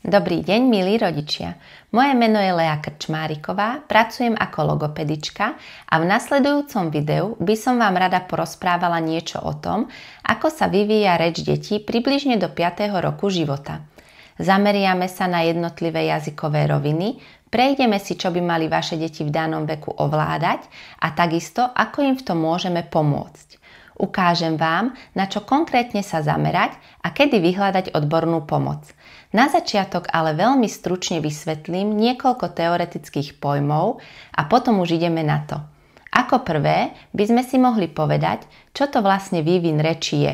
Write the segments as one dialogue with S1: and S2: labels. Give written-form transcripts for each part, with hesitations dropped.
S1: Dobrý deň, milí rodičia. Moje meno je Lea Krčmáriková, pracujem ako logopedička a v nasledujúcom videu by som vám rada porozprávala niečo o tom, ako sa vyvíja reč detí približne do 5. roku života. Zameriame sa na jednotlivé jazykové roviny, prejdeme si, čo by mali vaše deti v danom veku ovládať a takisto, ako im v tom môžeme pomôcť. Ukážem vám, na čo konkrétne sa zamerať a kedy vyhľadať odbornú pomoc. Na začiatok ale veľmi stručne vysvetlím niekoľko teoretických pojmov a potom už ideme na to. Ako prvé by sme si mohli povedať, čo to vlastne vývin reči je.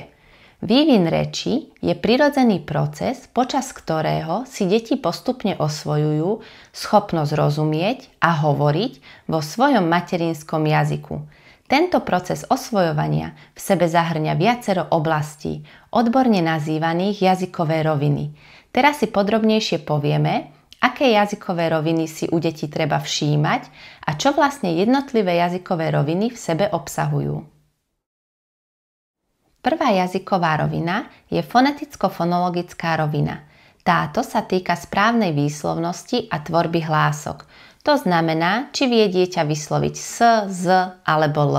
S1: Vývin reči je prirodzený proces, počas ktorého si deti postupne osvojujú schopnosť rozumieť a hovoriť vo svojom materinskom jazyku. Tento proces osvojovania v sebe zahŕňa viacero oblastí, odborne nazývaných jazykové roviny. Teraz si podrobnejšie povieme, aké jazykové roviny si u detí treba všímať a čo vlastne jednotlivé jazykové roviny v sebe obsahujú. Prvá jazyková rovina je foneticko-fonologická rovina. Táto sa týka správnej výslovnosti a tvorby hlások. To znamená, či vie dieťa vysloviť s, z alebo l.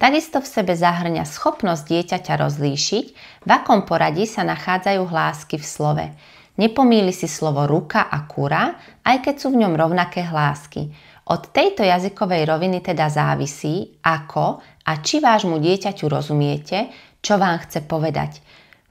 S1: Takisto v sebe zahŕňa schopnosť dieťaťa rozlíšiť, v akom poradí sa nachádzajú hlásky v slove. Nepomýli si slovo ruka a kura, aj keď sú v ňom rovnaké hlásky. Od tejto jazykovej roviny teda závisí, ako a či vášmu dieťaťu rozumiete, čo vám chce povedať.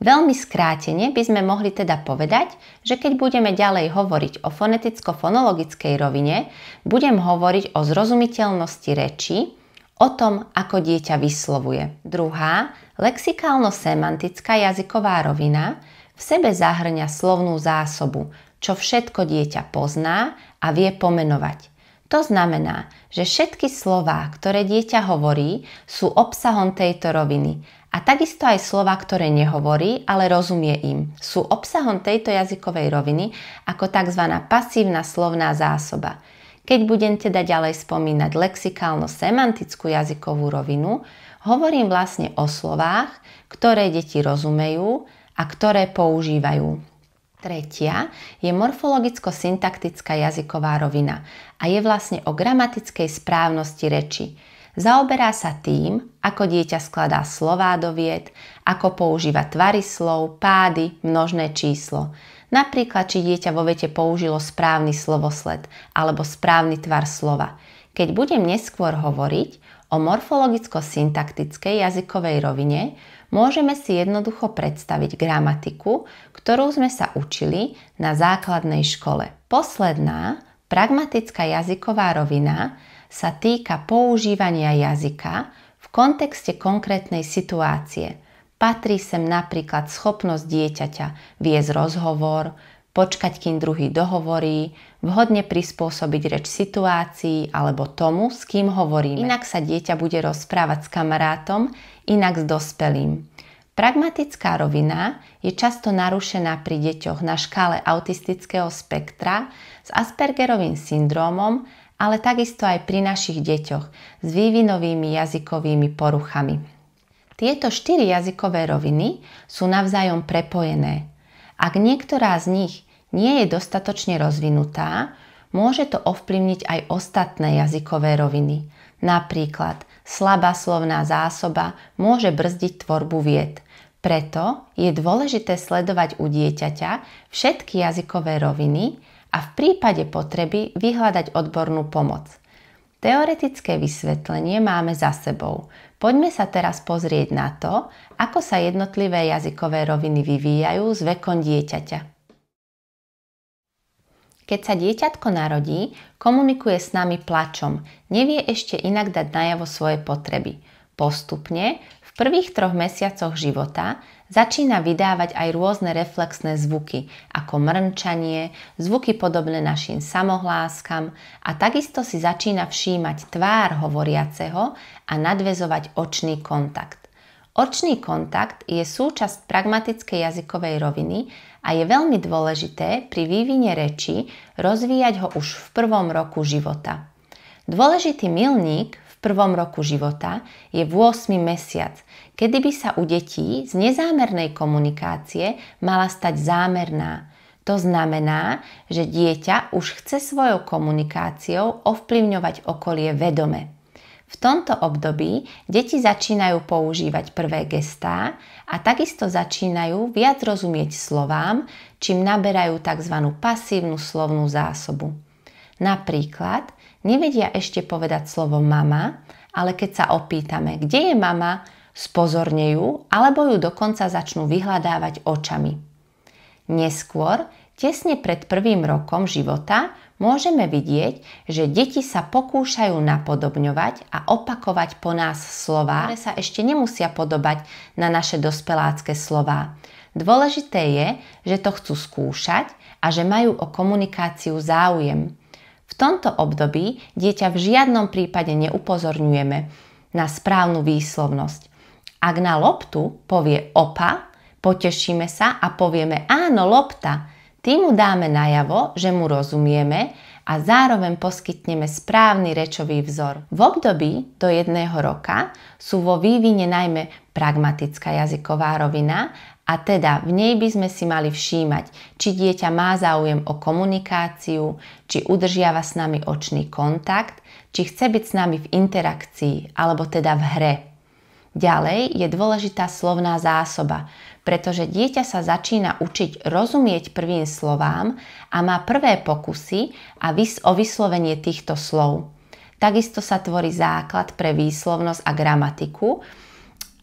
S1: Veľmi skrátene by sme mohli teda povedať, že keď budeme ďalej hovoriť o foneticko-fonologickej rovine, budem hovoriť o zrozumiteľnosti reči, o tom, ako dieťa vyslovuje. Druhá, lexikálno-semantická jazyková rovina v sebe zahŕňa slovnú zásobu, čo všetko dieťa pozná a vie pomenovať. To znamená, že všetky slová, ktoré dieťa hovorí, sú obsahom tejto roviny. A takisto aj slová, ktoré nehovorí, ale rozumie im, sú obsahom tejto jazykovej roviny ako tzv. Pasívna slovná zásoba. Keď budem teda ďalej spomínať lexikálno-semantickú jazykovú rovinu, hovorím vlastne o slovách, ktoré deti rozumejú a ktoré používajú. Tretia je morfologicko-syntaktická jazyková rovina a je vlastne o gramatickej správnosti reči. Zaoberá sa tým, ako dieťa skladá slová do vied, ako používa tvary slov, pády, množné číslo. Napríklad, či dieťa vo vete použilo správny slovosled alebo správny tvar slova. Keď budem neskôr hovoriť o morfologicko-syntaktickej jazykovej rovine, môžeme si jednoducho predstaviť gramatiku, ktorú sme sa učili na základnej škole. Posledná, pragmatická jazyková rovina sa týka používania jazyka v kontexte konkrétnej situácie. Patrí sem napríklad schopnosť dieťaťa viesť rozhovor, počkať, kým druhý dohovorí, vhodne prispôsobiť reč situácii alebo tomu, s kým hovoríme. Inak sa dieťa bude rozprávať s kamarátom, inak s dospelým. Pragmatická rovina je často narušená pri deťoch na škále autistického spektra s Aspergerovým syndrómom, ale takisto aj pri našich deťoch s vývinovými jazykovými poruchami. Tieto 4 jazykové roviny sú navzájom prepojené. Ak niektorá z nich nie je dostatočne rozvinutá, môže to ovplyvniť aj ostatné jazykové roviny. Napríklad slabá slovná zásoba môže brzdiť tvorbu vied. Preto je dôležité sledovať u dieťaťa všetky jazykové roviny a v prípade potreby vyhľadať odbornú pomoc. Teoretické vysvetlenie máme za sebou. Poďme sa teraz pozrieť na to, ako sa jednotlivé jazykové roviny vyvíjajú s vekom dieťaťa. Keď sa dieťatko narodí, komunikuje s nami plačom, nevie ešte inak dať najavo svoje potreby. Postupne, v prvých 3 mesiacoch života, začína vydávať aj rôzne reflexné zvuky, ako mrnčanie, zvuky podobné našim samohláskam a takisto si začína všímať tvár hovoriaceho a nadväzovať očný kontakt. Očný kontakt je súčasť pragmatickej jazykovej roviny a je veľmi dôležité pri vývine reči rozvíjať ho už v 1. roku života. Dôležitý milník v 1. roku života je 8. mesiac, kedy by sa u detí z nezámernej komunikácie mala stať zámerná. To znamená, že dieťa už chce svojou komunikáciou ovplyvňovať okolie vedome. V tomto období deti začínajú používať prvé gestá a takisto začínajú viac rozumieť slovám, čím naberajú tzv. Pasívnu slovnú zásobu. Napríklad nevedia ešte povedať slovo mama, ale keď sa opýtame, kde je mama, spozornejú alebo ju dokonca začnú vyhľadávať očami. Neskôr, tesne pred 1. rokom života, môžeme vidieť, že deti sa pokúšajú napodobňovať a opakovať po nás slová, ktoré sa ešte nemusia podobať na naše dospelácké slová. Dôležité je, že to chcú skúšať a že majú o komunikáciu záujem. V tomto období dieťa v žiadnom prípade neupozorňujeme na správnu výslovnosť. Ak na loptu povie opa, potešíme sa a povieme áno, lopta. Tým mu dáme najavo, že mu rozumieme a zároveň poskytneme správny rečový vzor. V období do 1 roka sú vo vývine najmä pragmatická jazyková rovina a teda v nej by sme si mali všímať, či dieťa má záujem o komunikáciu, či udržiava s nami očný kontakt, či chce byť s nami v interakcii alebo teda v hre. Ďalej je dôležitá slovná zásoba, pretože dieťa sa začína učiť rozumieť prvým slovám a má prvé pokusy o vyslovenie týchto slov. Takisto sa tvorí základ pre výslovnosť a gramatiku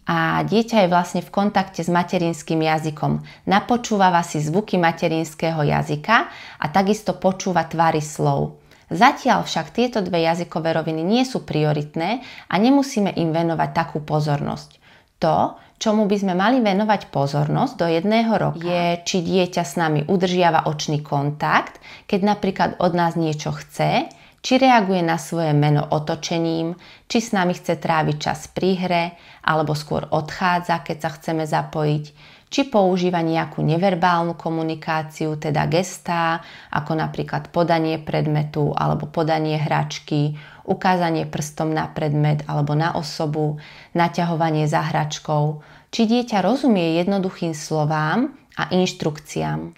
S1: a dieťa je vlastne v kontakte s materinským jazykom. Napočúva si zvuky materinského jazyka a takisto počúva tvary slov. Zatiaľ však tieto dve jazykové roviny nie sú prioritné a nemusíme im venovať takú pozornosť. To, čomu by sme mali venovať pozornosť do 1 roka, je, či dieťa s nami udržiava očný kontakt, keď napríklad od nás niečo chce, či reaguje na svoje meno otočením, či s nami chce tráviť čas pri hre, alebo skôr odchádza, keď sa chceme zapojiť, či používa nejakú neverbálnu komunikáciu, teda gestá, ako napríklad podanie predmetu alebo podanie hračky, ukázanie prstom na predmet alebo na osobu, naťahovanie za hračkou, či dieťa rozumie jednoduchým slovám a inštrukciám.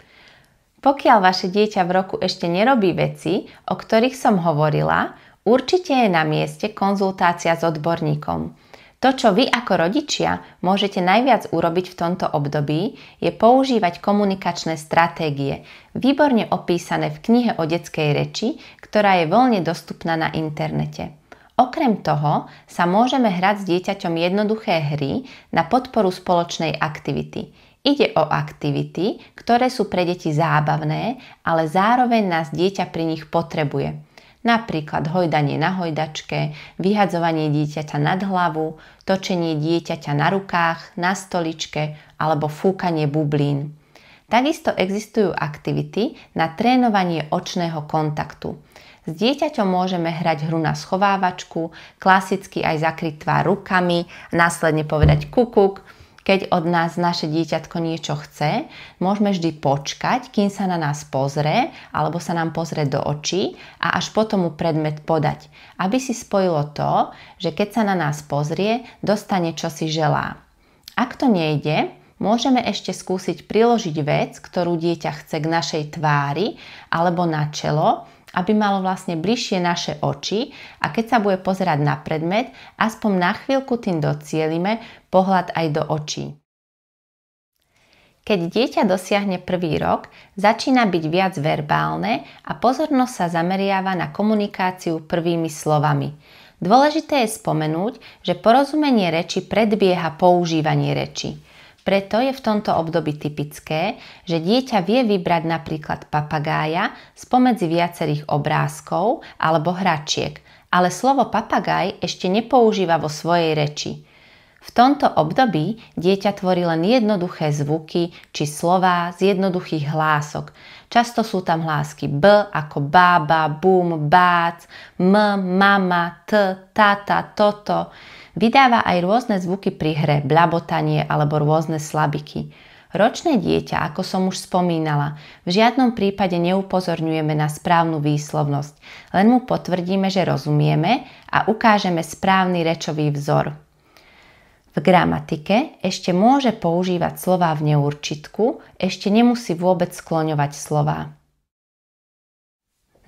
S1: Pokiaľ vaše dieťa v roku ešte nerobí veci, o ktorých som hovorila, určite je na mieste konzultácia s odborníkom. To, čo vy ako rodičia môžete najviac urobiť v tomto období, je používať komunikačné stratégie, výborne opísané v knihe o detskej reči, ktorá je voľne dostupná na internete. Okrem toho sa môžeme hrať s dieťaťom jednoduché hry na podporu spoločnej aktivity. Ide o aktivity, ktoré sú pre deti zábavné, ale zároveň nás dieťa pri nich potrebuje. Napríklad hojdanie na hojdačke, vyhadzovanie dieťaťa nad hlavu, točenie dieťaťa na rukách, na stoličke alebo fúkanie bublín. Takisto existujú aktivity na trénovanie očného kontaktu. S dieťaťom môžeme hrať hru na schovávačku, klasicky aj zakryť tvár rukami, následne povedať kukuk. Keď od nás naše dieťatko niečo chce, môžeme vždy počkať, kým sa na nás pozrie alebo sa nám pozrie do očí a až potom mu predmet podať, aby si spojilo to, že keď sa na nás pozrie, dostane čo si želá. Ak to nejde, môžeme ešte skúsiť priložiť vec, ktorú dieťa chce k našej tvári alebo na čelo, aby malo vlastne bližšie naše oči a keď sa bude pozerať na predmet, aspoň na chvíľku tým docielime pohľad aj do očí. Keď dieťa dosiahne 1. rok, začína byť viac verbálne a pozornosť sa zameriava na komunikáciu prvými slovami. Dôležité je spomenúť, že porozumenie reči predbieha používanie reči. Preto je v tomto období typické, že dieťa vie vybrať napríklad papagája spomedzi viacerých obrázkov alebo hračiek, ale slovo papagáj ešte nepoužíva vo svojej reči. V tomto období dieťa tvorí len jednoduché zvuky či slová z jednoduchých hlások. Často sú tam hlásky b ako bába, bum, bác, m, mama, t, tata, toto. Vydáva aj rôzne zvuky pri hre, bľabotanie alebo rôzne slabiky. Ročné dieťa, ako som už spomínala, v žiadnom prípade neupozorňujeme na správnu výslovnosť, len mu potvrdíme, že rozumieme a ukážeme správny rečový vzor. V gramatike ešte môže používať slová v neurčitku, ešte nemusí vôbec skloňovať slová.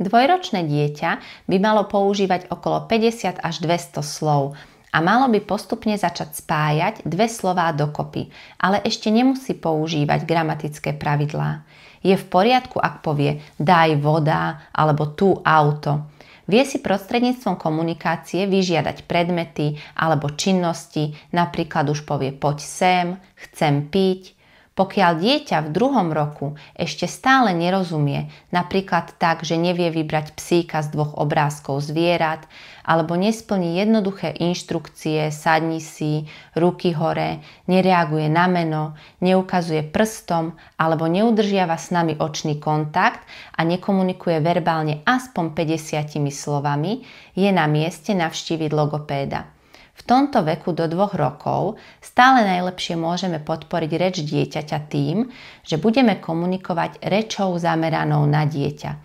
S1: Dvojročné dieťa by malo používať okolo 50 až 200 slov a malo by postupne začať spájať dve slová dokopy, ale ešte nemusí používať gramatické pravidlá. Je v poriadku, ak povie daj voda alebo tu auto. Vie si prostredníctvom komunikácie vyžiadať predmety alebo činnosti, napríklad už povie poď sem, chcem piť. Pokiaľ dieťa v 2. roku ešte stále nerozumie, napríklad tak, že nevie vybrať psíka z 2 obrázkov zvierat, alebo nesplní jednoduché inštrukcie, sadni si, ruky hore, nereaguje na meno, neukazuje prstom, alebo neudržiava s nami očný kontakt a nekomunikuje verbálne aspoň 50 slovami, je na mieste navštíviť logopéda. V tomto veku do 2 rokov stále najlepšie môžeme podporiť reč dieťaťa tým, že budeme komunikovať rečou zameranou na dieťa,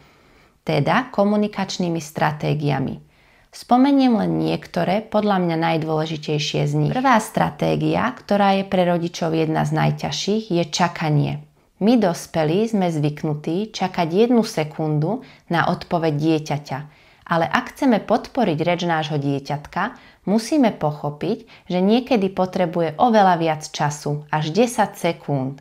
S1: teda komunikačnými stratégiami. Spomeniem len niektoré, podľa mňa najdôležitejšie z nich. Prvá stratégia, ktorá je pre rodičov jedna z najťažších, je čakanie. My dospelí sme zvyknutí čakať 1 sekundu na odpoveď dieťaťa, ale ak chceme podporiť reč nášho dieťatka, musíme pochopiť, že niekedy potrebuje oveľa viac času, až 10 sekúnd.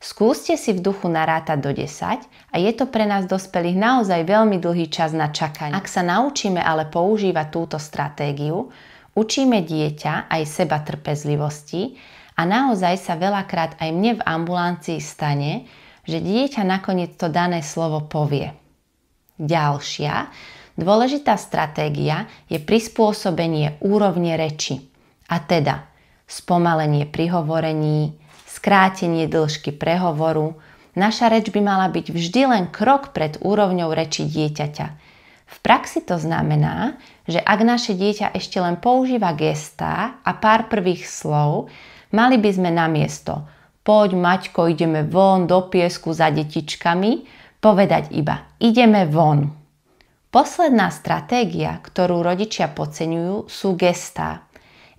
S1: Skúste si v duchu narátať do 10 a je to pre nás dospelých naozaj veľmi dlhý čas na čakanie. Ak sa naučíme ale používať túto stratégiu, učíme dieťa aj seba trpezlivosti a naozaj sa veľakrát aj mne v ambulancii stane, že dieťa nakoniec to dané slovo povie. Ďalšia dôležitá stratégia je prispôsobenie úrovne reči, a teda spomalenie pri hovorení, skrátenie dĺžky prehovoru. Naša reč by mala byť vždy len krok pred úrovňou reči dieťaťa. V praxi to znamená, že ak naše dieťa ešte len používa gestá a pár prvých slov, mali by sme namiesto poď Maťko, ideme von do piesku za detičkami, povedať iba ideme von. Posledná stratégia, ktorú rodičia podceňujú, sú gestá.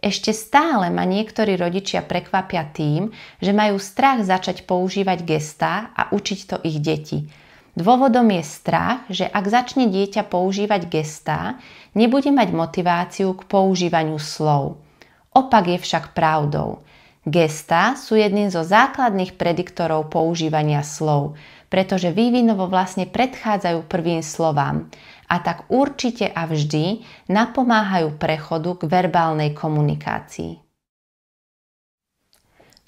S1: Ešte stále ma niektorí rodičia prekvapia tým, že majú strach začať používať gestá a učiť to ich deti. Dôvodom je strach, že ak začne dieťa používať gestá, nebude mať motiváciu k používaniu slov. Opak je však pravdou. Gestá sú jedným zo základných prediktorov používania slov, pretože vývinovo vlastne predchádzajú prvým slovám a tak určite a vždy napomáhajú prechodu k verbálnej komunikácii.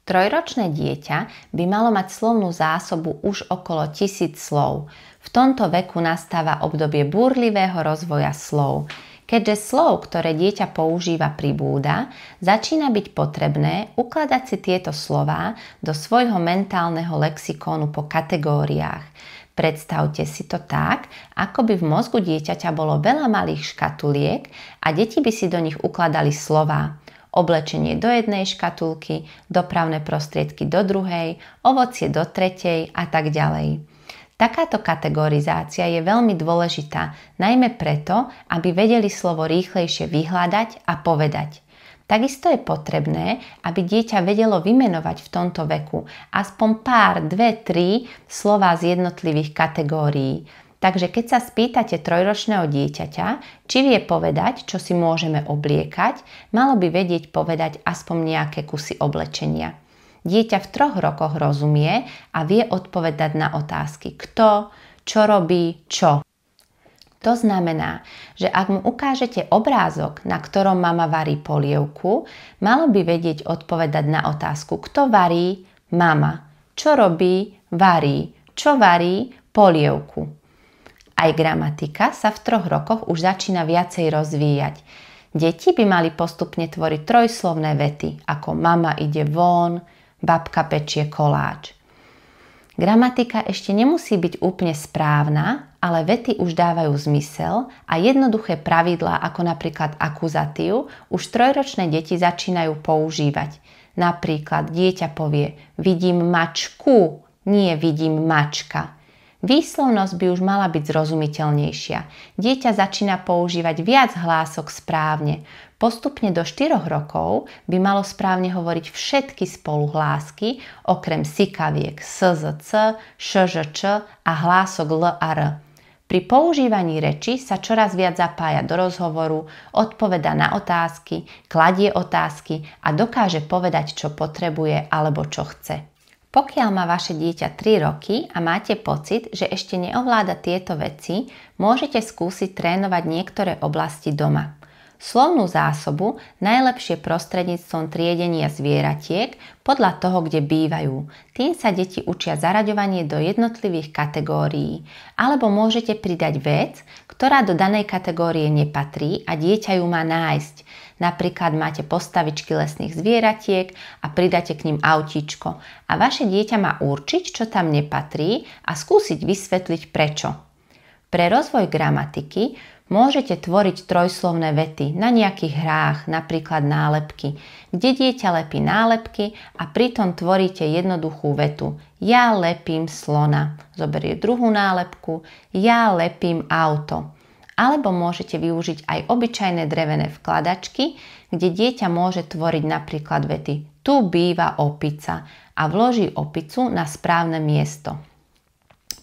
S1: 3-ročné dieťa by malo mať slovnú zásobu už okolo 1000 slov. V tomto veku nastáva obdobie búrlivého rozvoja slov. Keďže slov, ktoré dieťa používa, pribúda, začína byť potrebné ukladať si tieto slová do svojho mentálneho lexikónu po kategóriách. Predstavte si to tak, ako by v mozgu dieťaťa bolo veľa malých škatuliek a deti by si do nich ukladali slová. Oblečenie do jednej škatulky, dopravné prostriedky do druhej, ovocie do tretej a tak ďalej. Takáto kategorizácia je veľmi dôležitá, najmä preto, aby vedeli slovo rýchlejšie vyhľadať a povedať. Takisto je potrebné, aby dieťa vedelo vymenovať v tomto veku aspoň pár, 2-3 slová z jednotlivých kategórií. Takže keď sa spýtate 3-ročného dieťaťa, či vie povedať, čo si môžeme obliekať, malo by vedieť povedať aspoň nejaké kusy oblečenia. Dieťa v 3 rokoch rozumie a vie odpovedať na otázky kto, čo robí, čo. To znamená, že ak mu ukážete obrázok, na ktorom mama varí polievku, malo by vedieť odpovedať na otázku kto varí, mama, čo robí, varí, čo varí, polievku. Aj gramatika sa v 3 rokoch už začína viacej rozvíjať. Deti by mali postupne tvoriť trojslovné vety, ako mama ide von, babka pečie koláč. Gramatika ešte nemusí byť úplne správna, ale vety už dávajú zmysel a jednoduché pravidlá ako napríklad akuzatív už 3-ročné deti začínajú používať. Napríklad dieťa povie vidím mačku, nie vidím mačka. Výslovnosť by už mala byť zrozumiteľnejšia. Dieťa začína používať viac hlások správne. Postupne do 4 rokov by malo správne hovoriť všetky spoluhlásky, okrem sikaviek SZC, ŠŽČ a hlások L a R. Pri používaní reči sa čoraz viac zapája do rozhovoru, odpoveda na otázky, kladie otázky a dokáže povedať, čo potrebuje alebo čo chce. Pokiaľ má vaše dieťa 3 roky a máte pocit, že ešte neovláda tieto veci, môžete skúsiť trénovať niektoré oblasti doma. Slovnú zásobu najlepšie prostredníctvom triedenia zvieratiek podľa toho, kde bývajú. Tým sa deti učia zaraďovanie do jednotlivých kategórií. Alebo môžete pridať vec, ktorá do danej kategórie nepatrí a dieťa ju má nájsť. Napríklad máte postavičky lesných zvieratiek a pridáte k nim autíčko. A vaše dieťa má určiť, čo tam nepatrí a skúsiť vysvetliť prečo. Pre rozvoj gramatiky môžete tvoriť trojslovné vety na nejakých hrách, napríklad nálepky, kde dieťa lepí nálepky a pritom tvoríte jednoduchú vetu. Ja lepím slona. Zoberie druhú nálepku. Ja lepím auto. Alebo môžete využiť aj obyčajné drevené vkladačky, kde dieťa môže tvoriť napríklad vety. Tu býva opica a vloží opicu na správne miesto.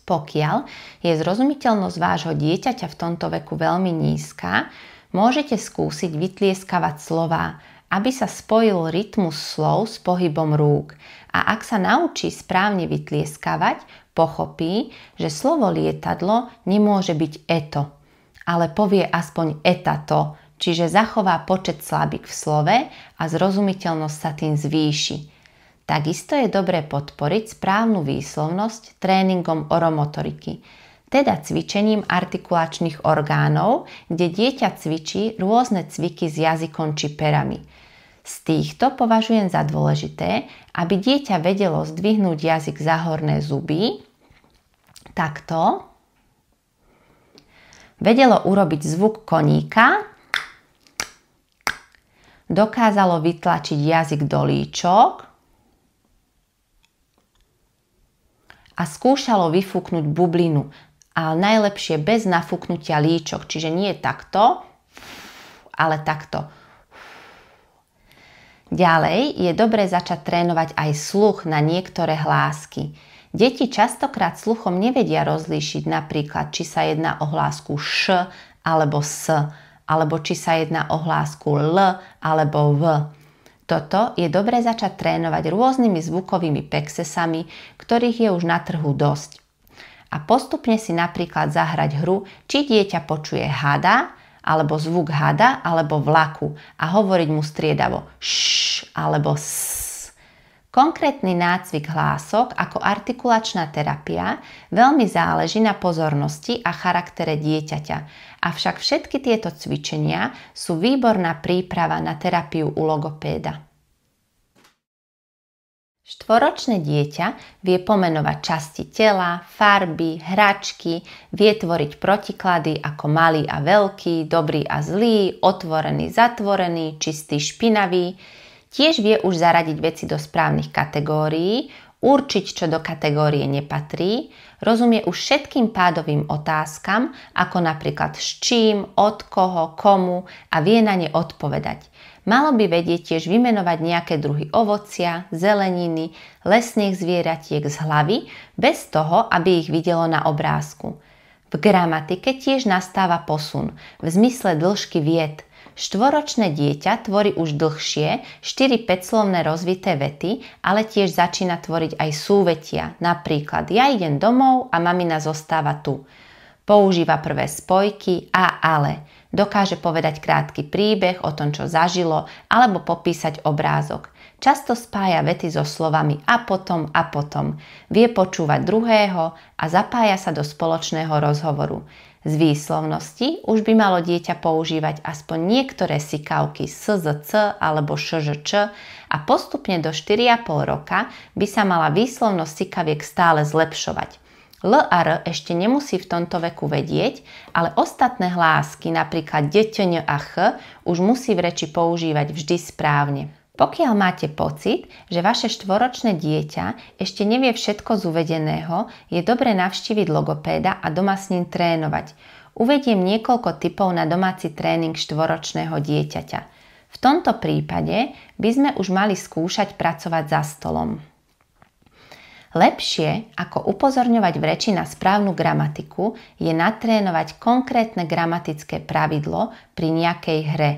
S1: Pokiaľ je zrozumiteľnosť vášho dieťaťa v tomto veku veľmi nízka, môžete skúsiť vytlieskavať slová, aby sa spojil rytmus slov s pohybom rúk. A ak sa naučí správne vytlieskavať, pochopí, že slovo lietadlo nemôže byť eto, ale povie aspoň etato, čiže zachová počet slabík v slove a zrozumiteľnosť sa tým zvýši. Takisto je dobré podporiť správnu výslovnosť tréningom oromotoriky, teda cvičením artikulačných orgánov, kde dieťa cvičí rôzne cviky s jazykom či perami. Z týchto považujem za dôležité, aby dieťa vedelo zdvihnúť jazyk za horné zuby, takto, vedelo urobiť zvuk koníka, dokázalo vytlačiť jazyk do líčok a skúšalo vyfúknuť bublinu, ale najlepšie bez nafúknutia líčok, čiže nie takto, ale takto. Ďalej je dobré začať trénovať aj sluch na niektoré hlásky. Deti častokrát sluchom nevedia rozlíšiť napríklad, či sa jedná o hlásku š alebo s, alebo či sa jedná o hlásku l alebo v. Toto je dobré začať trénovať rôznymi zvukovými pexesami, ktorých je už na trhu dosť. A postupne si napríklad zahrať hru, či dieťa počuje hada, alebo zvuk hada, alebo vlaku a hovoriť mu striedavo š alebo s. Konkrétny nácvik hlások ako artikulačná terapia veľmi záleží na pozornosti a charaktere dieťaťa. Avšak všetky tieto cvičenia sú výborná príprava na terapiu u logopéda. 4-ročné dieťa vie pomenovať časti tela, farby, hračky, vie tvoriť protiklady ako malý a veľký, dobrý a zlý, otvorený, zatvorený, čistý, špinavý. Tiež vie už zaradiť veci do správnych kategórií, určiť, čo do kategórie nepatrí, rozumie už všetkým pádovým otázkam, ako napríklad s čím, od koho, komu a vie na ne odpovedať. Malo by vedieť tiež vymenovať nejaké druhy ovocia, zeleniny, lesných zvieratiek z hlavy, bez toho, aby ich videlo na obrázku. V gramatike tiež nastáva posun v zmysle dĺžky viet. 4-ročné dieťa tvorí už dlhšie 4-5 slovné rozvité vety, ale tiež začína tvoriť aj súvetia. Napríklad ja idem domov a mamina zostáva tu. Používa prvé spojky a ale. Dokáže povedať krátky príbeh o tom, čo zažilo, alebo popísať obrázok. Často spája vety so slovami a potom a potom. Vie počúvať druhého a zapája sa do spoločného rozhovoru. Z výslovnosti už by malo dieťa používať aspoň niektoré sikavky SZC alebo ŠŽČ a postupne do 4,5 roka by sa mala výslovnosť sikaviek stále zlepšovať. L a R ešte nemusí v tomto veku vedieť, ale ostatné hlásky, napríklad deťň a ch, už musí v reči používať vždy správne. Pokiaľ máte pocit, že vaše 4-ročné dieťa ešte nevie všetko z uvedeného, je dobre navštíviť logopéda a doma s ním trénovať. Uvediem niekoľko tipov na domáci tréning 4-ročného dieťaťa. tomto prípade by sme už mali skúšať pracovať za stolom. Lepšie ako upozorňovať v reči na správnu gramatiku je natrénovať konkrétne gramatické pravidlo pri nejakej hre.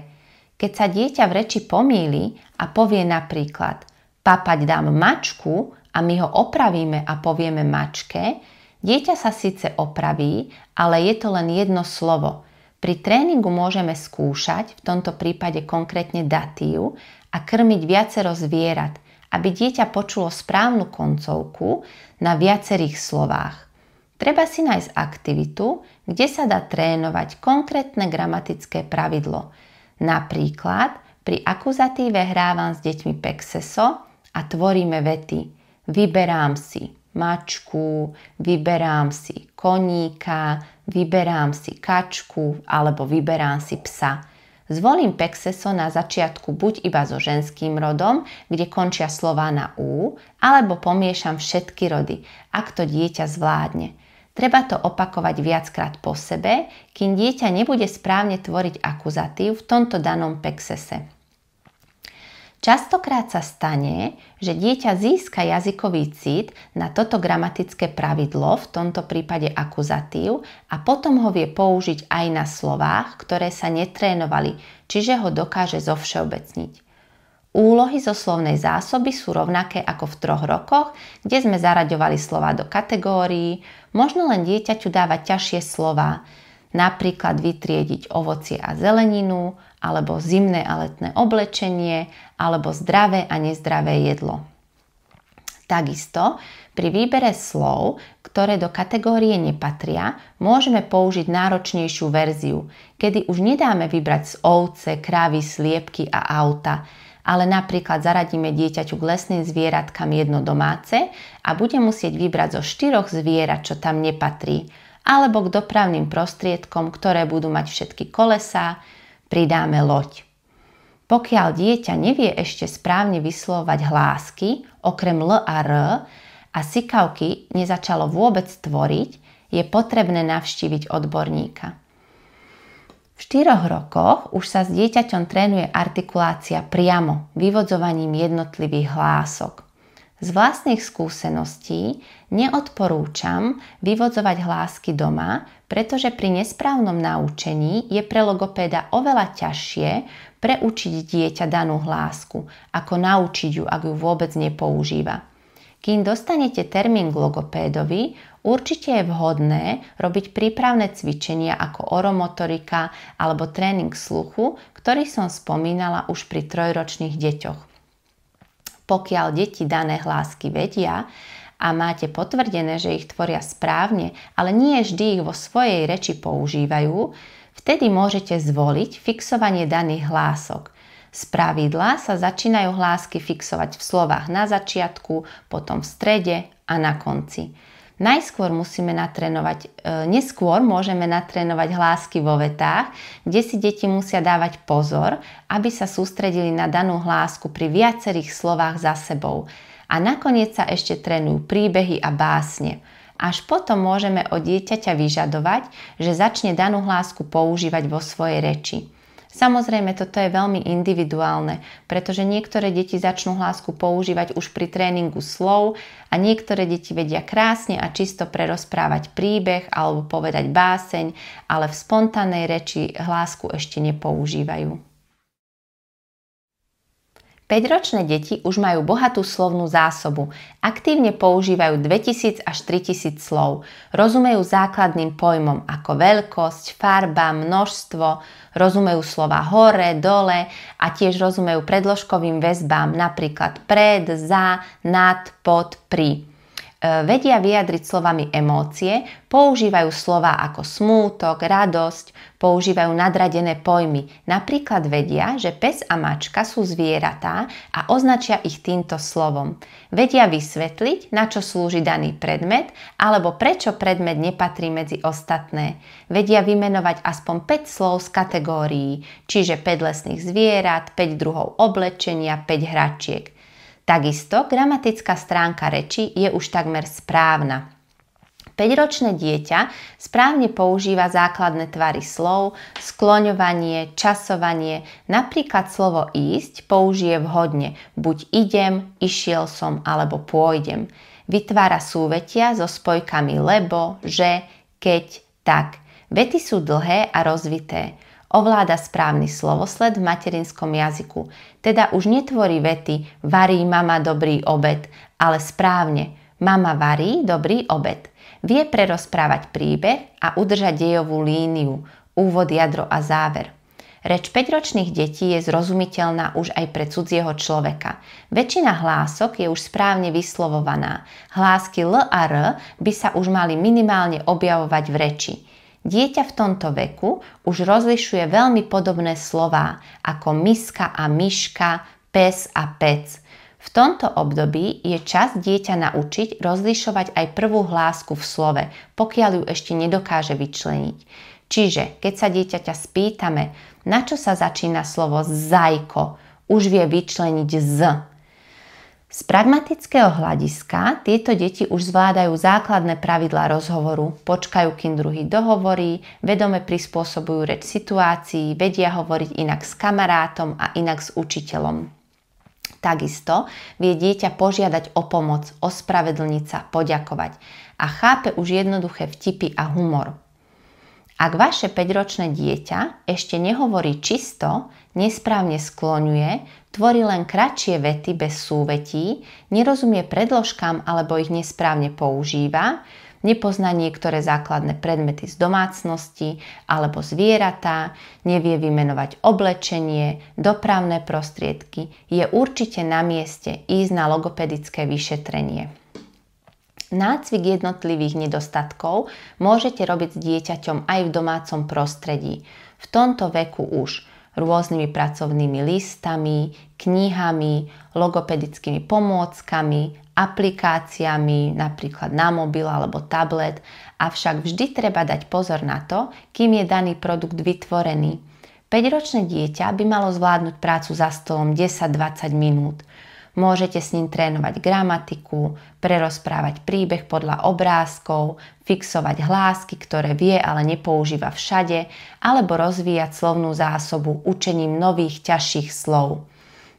S1: Keď sa dieťa v reči pomýli a povie napríklad papať dám mačku a my ho opravíme a povieme mačke, dieťa sa síce opraví, ale je to len jedno slovo. Pri tréningu môžeme skúšať, v tomto prípade konkrétne datív, a krmiť viacero zvierat, aby dieťa počulo správnu koncovku na viacerých slovách. Treba si nájsť aktivitu, kde sa dá trénovať konkrétne gramatické pravidlo. Napríklad pri akuzatíve hrávam s deťmi pexeso a tvoríme vety. Vyberám si mačku, vyberám si koníka, vyberám si kačku alebo vyberám si psa. Zvolím pexeso na začiatku buď iba so ženským rodom, kde končia slová na U, alebo pomiešam všetky rody, ak to dieťa zvládne. Treba to opakovať viackrát po sebe, kým dieťa nebude správne tvoriť akuzatív v tomto danom pexese. Častokrát sa stane, že dieťa získa jazykový cit na toto gramatické pravidlo, v tomto prípade akuzatív, a potom ho vie použiť aj na slovách, ktoré sa netrénovali, čiže ho dokáže zovšeobecniť. Úlohy zo slovnej zásoby sú rovnaké ako v 3 rokoch, kde sme zaraďovali slová do kategórií, možno len dieťaťu dávať ťažšie slová, napríklad vytriediť ovocie a zeleninu, alebo zimné a letné oblečenie, alebo zdravé a nezdravé jedlo. Takisto pri výbere slov, ktoré do kategórie nepatria, môžeme použiť náročnejšiu verziu, kedy už nedáme vybrať z ovce, krávy, sliepky a auta, ale napríklad zaradíme dieťaťu k lesným zvieratkám jedno domáce a bude musieť vybrať zo 4 zvierat, čo tam nepatrí, alebo k dopravným prostriedkom, ktoré budú mať všetky kolesá, pridáme loď. Pokiaľ dieťa nevie ešte správne vyslovovať hlásky, okrem L a R, a sykavky nezačalo vôbec tvoriť, je potrebné navštíviť odborníka. V 4 rokoch už sa s dieťaťom trénuje artikulácia priamo, vyvodzovaním jednotlivých hlások. Z vlastných skúseností neodporúčam vyvodzovať hlásky doma, pretože pri nesprávnom naučení je pre logopéda oveľa ťažšie preučiť dieťa danú hlásku, ako naučiť ju, ak ju vôbec nepoužíva. Kým dostanete termín k logopédovi, určite je vhodné robiť prípravné cvičenia ako oromotorika alebo tréning sluchu, ktorý som spomínala už pri 3-ročných deťoch. Pokiaľ deti dané hlásky vedia a máte potvrdené, že ich tvoria správne, ale nie vždy ich vo svojej reči používajú, vtedy môžete zvoliť fixovanie daných hlások. Spravidla sa začínajú hlásky fixovať v slovách na začiatku, potom v strede a na konci. Neskôr môžeme natrénovať hlásky vo vetách, kde si deti musia dávať pozor, aby sa sústredili na danú hlásku pri viacerých slovách za sebou. A nakoniec sa ešte trénujú príbehy a básne. Až potom môžeme od dieťaťa vyžadovať, že začne danú hlásku používať vo svojej reči. Samozrejme, toto je veľmi individuálne, pretože niektoré deti začnú hlásku používať už pri tréningu slov a niektoré deti vedia krásne a čisto prerozprávať príbeh alebo povedať báseň, ale v spontánnej reči hlásku ešte nepoužívajú. 5-ročné deti už majú bohatú slovnú zásobu. Aktívne používajú 2000 až 3000 slov. Rozumejú základným pojmom ako veľkosť, farba, množstvo, rozumejú slova hore, dole a tiež rozumejú predložkovým väzbám, napríklad pred, za, nad, pod, pri. Vedia vyjadriť slovami emócie, používajú slová ako smútok, radosť, používajú nadradené pojmy. Napríklad vedia, že pes a mačka sú zvieratá a označia ich týmto slovom. Vedia vysvetliť, na čo slúži daný predmet, alebo prečo predmet nepatrí medzi ostatné. Vedia vymenovať aspoň 5 slov z kategórií, čiže 5 lesných zvierat, 5 druhov oblečenia, 5 hračiek. Takisto gramatická stránka reči je už takmer správna. 5-ročné dieťa správne používa základné tvary slov, skloňovanie, časovanie, napríklad slovo ísť použije vhodne, buď idem, išiel som alebo pôjdem. Vytvára súvetia so spojkami lebo, že, keď, tak. Vety sú dlhé a rozvité. Ovláda správny slovosled v materinskom jazyku, teda už netvorí vety varí mama dobrý obed, ale správne mama varí dobrý obed. Vie prerozprávať príbeh a udržať dejovú líniu, úvod, jadro a záver. Reč 5-ročných detí je zrozumiteľná už aj pre cudzieho človeka. Väčšina hlások je už správne vyslovovaná. Hlásky L a R by sa už mali minimálne objavovať v reči. Dieťa v tomto veku už rozlišuje veľmi podobné slová ako miska a myška, pes a pec. V tomto období je čas dieťa naučiť rozlišovať aj prvú hlásku v slove, pokiaľ ju ešte nedokáže vyčleniť. Čiže, keď sa dieťaťa spýtame, na čo sa začína slovo zajko, už vie vyčleniť z. Z pragmatického hľadiska tieto deti už zvládajú základné pravidlá rozhovoru, počkajú, kým druhý dohovorí, vedome prispôsobujú reč situácii, vedia hovoriť inak s kamarátom a inak s učiteľom. Takisto vie dieťa požiadať o pomoc, ospravedlniť sa, poďakovať a chápe už jednoduché vtipy a humor. Ak vaše 5-ročné dieťa ešte nehovorí čisto, nesprávne skloňuje, tvorí len kratšie vety bez súvetí, nerozumie predložkám alebo ich nesprávne používa, nepozná niektoré základné predmety z domácnosti alebo zvieratá, nevie vymenovať oblečenie, dopravné prostriedky, je určite na mieste ísť na logopedické vyšetrenie. Nácvik jednotlivých nedostatkov môžete robiť s dieťaťom aj v domácom prostredí. V tomto veku už rôznymi pracovnými listami, knihami, logopedickými pomôckami, aplikáciami, napríklad na mobil alebo tablet, avšak vždy treba dať pozor na to, kým je daný produkt vytvorený. 5-ročné dieťa by malo zvládnuť prácu za stolom 10-20 minút. Môžete s ním trénovať gramatiku, prerozprávať príbeh podľa obrázkov, fixovať hlásky, ktoré vie, ale nepoužíva všade, alebo rozvíjať slovnú zásobu učením nových ťažších slov.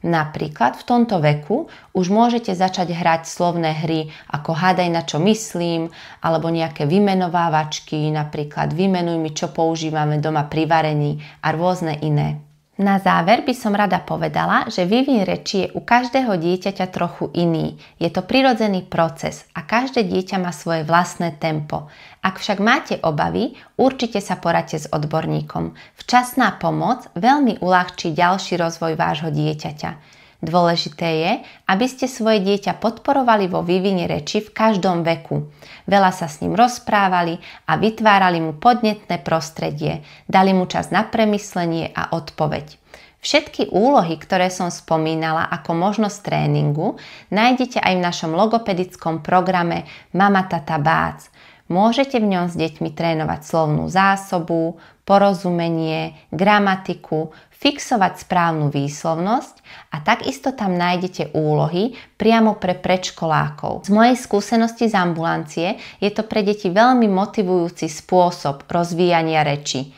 S1: Napríklad v tomto veku už môžete začať hrať slovné hry ako hádaj na čo myslím, alebo nejaké vymenovávačky, napríklad vymenuj mi čo používame doma pri varení a rôzne iné. Na záver by som rada povedala, že vývin reči je u každého dieťaťa trochu iný. Je to prirodzený proces a každé dieťa má svoje vlastné tempo. Ak však máte obavy, určite sa poradte s odborníkom. Včasná pomoc veľmi uľahčí ďalší rozvoj vášho dieťaťa. Dôležité je, aby ste svoje dieťa podporovali vo vývine reči v každom veku. Veľa sa s ním rozprávali a vytvárali mu podnetné prostredie, dali mu čas na premyslenie a odpoveď. Všetky úlohy, ktoré som spomínala ako možnosť tréningu, nájdete aj v našom logopedickom programe Mama Tata Bác. Môžete v ňom s deťmi trénovať slovnú zásobu, porozumenie, gramatiku, fixovať správnu výslovnosť a takisto tam nájdete úlohy priamo pre predškolákov. Z mojej skúsenosti z ambulancie je to pre deti veľmi motivujúci spôsob rozvíjania reči.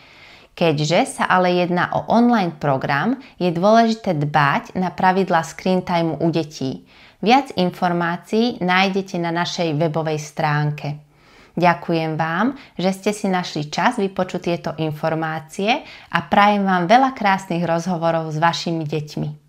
S1: Keďže sa ale jedná o online program, je dôležité dbať na pravidlá screen time u detí. Viac informácií nájdete na našej webovej stránke. Ďakujem vám, že ste si našli čas vypočuť tieto informácie a prajem vám veľa krásnych rozhovorov s vašimi deťmi.